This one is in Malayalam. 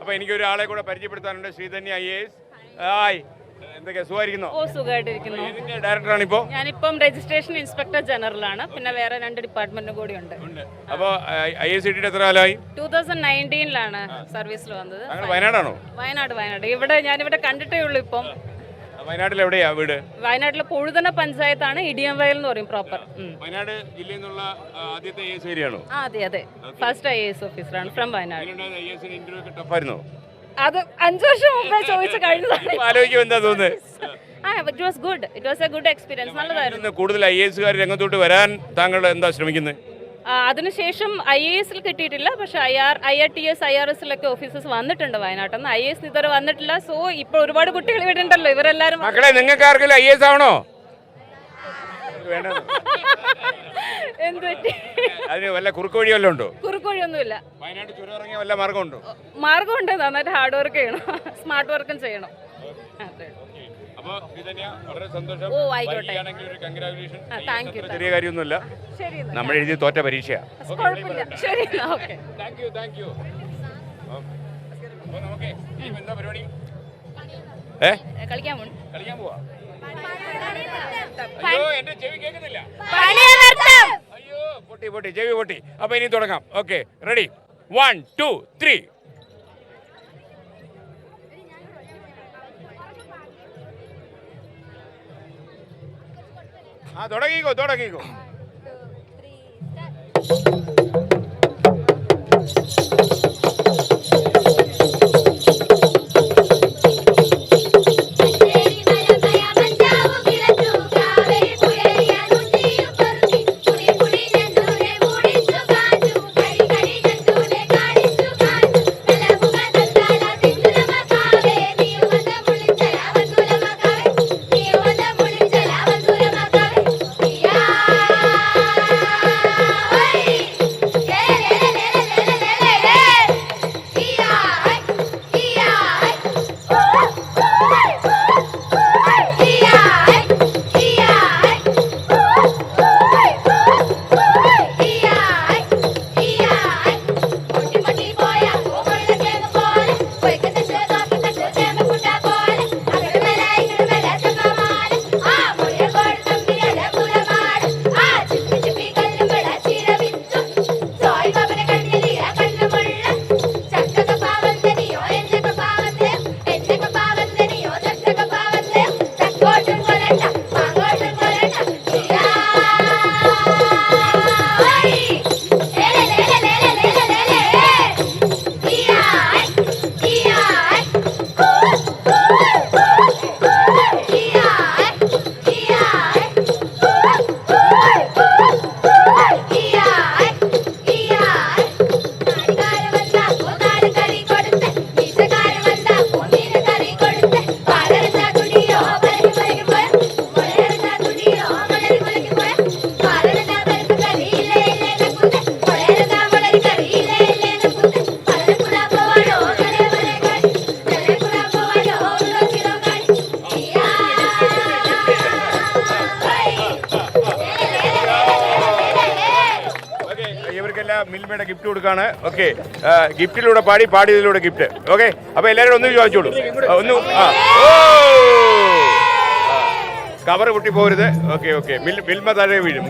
അപ്പോൾ എനിക്ക് ഒരാളെ കൂടെ പരിചയപ്പെടുത്താനുണ്ട്. ശ്രീധന്യ IAS. ഹായ്, എന്തൊക്കെ സുഖമായിരിക്കുന്നോ? ഓ, സുഖമായിട്ടിരിക്കുന്നു. ഇതിന്റെ ഡയറക്ടറാണ് ഇപ്പോൾ. ഞാനിപ്പം രജിസ്ട്രേഷൻ ഇൻസ്പെക്ടർ ജനറൽ ആണ്. പിന്നെ വേറെ 2 ഡിപ്പാർട്ട്മെന്റും കൂടി ഉണ്ട്. അപ്പോൾ IAS കിട്ടിയിട്ട് എത്ര കാലമായി? 2019 സർവീസിൽ വന്നത്. താങ്കൾ വയനാടാണോ? വയനാട്. ഞാനിവിടെ കണ്ടിട്ടേ ഉള്ളൂ ഇപ്പം. വയനാട്ടിൽ എവിടെയാ വീട്? വയനാട്ടിലെ പൊഴുതന പഞ്ചായത്താണ്, ഇടിയംവയൽ എന്ന് പറയും പ്രോപ്പർ. വയനാട് ജില്ലയിൽ നിന്നുള്ള ആദ്യത്തെ IAS ഏരിയയാണോ? അതെ. ഫസ്റ്റ് IAS ഓഫീസറാണ് ഫ്രം വയനാട്. ഇന്റർവ്യൂ ഒക്കെ ടഫായിരുന്നോ? അത് 5 വർഷം മുമ്പേ ചോദിച്ചു കഴിഞ്ഞതാണ്. ആലോചിക്കും എന്താ തോന്നുന്നത്? It was good. It was A good experience. നല്ലതായിരുന്നു. കൂടുതൽ IAS രംഗത്തോട്ട് വരാൻ താങ്കൾ എന്താ ശ്രമിക്കുന്നത്? അതിനുശേഷം IAS കിട്ടിയിട്ടില്ല. പക്ഷെ IRTS IRS ഓഫീസേഴ്സ് വന്നിട്ടുണ്ട് വയനാട്ടിൽ നിന്ന്. IAS ഇതുവരെ വന്നിട്ടില്ല. സോ ഇപ്പോൾ ഒരുപാട് കുട്ടികൾ ഇവിടെ ഉണ്ടല്ലോ. ഇവരെല്ലാരും മക്കളെ, നിങ്ങൾക്ക് ആർക്കെങ്കിലും IAS ആവണോ? എന്ത് പറ്റി? അതിന് വല്ല കുറുക്ക് വഴി വല്ലതും ഉണ്ടോ? കുറുക്ക് വഴിയൊന്നുമില്ല. വയനാട് ചുരം ഇറങ്ങിയ വല്ല മാർഗമുണ്ടോ? മാർഗമുണ്ട്. നന്നായിട്ട് ഹാർഡ് വർക്ക് ചെയ്യണം, സ്മാർട്ട് വർക്കും ചെയ്യണം. വളരെ സന്തോഷം. ഓ, ആയിക്കോട്ടെ. Thank you. ചെറിയ കാര്യമൊന്നുമില്ല. നമ്മൾ എഴുതി തോറ്റ പരീക്ഷയാണ്. ശരി, ഓക്കെ. എന്താ പരിപാടി? കളിക്കാൻ പോവാ? അയ്യോ, എന്റെ ചെവി കേൾക്കുന്നില്ല. അയ്യോ, പൊട്ടി ചെവി പൊട്ടി. അപ്പൊ ഇനി തുടങ്ങാം. Okay, ready? 1 2 3. തുടങ്ങിക്കോ. മിൽമയുടെ ഗിഫ്റ്റ് കൊടുക്കാണ്. ഓക്കെ, ഗിഫ്റ്റിലൂടെ പാടിയതിലൂടെ ഗിഫ്റ്റ്. ഓക്കെ, അപ്പൊ എല്ലാവരും ഒന്ന് ചോദിച്ചോളൂ. കവർ പൊട്ടി പോരുത്. ഓക്കെ, മിൽമ താഴെ വീഴും.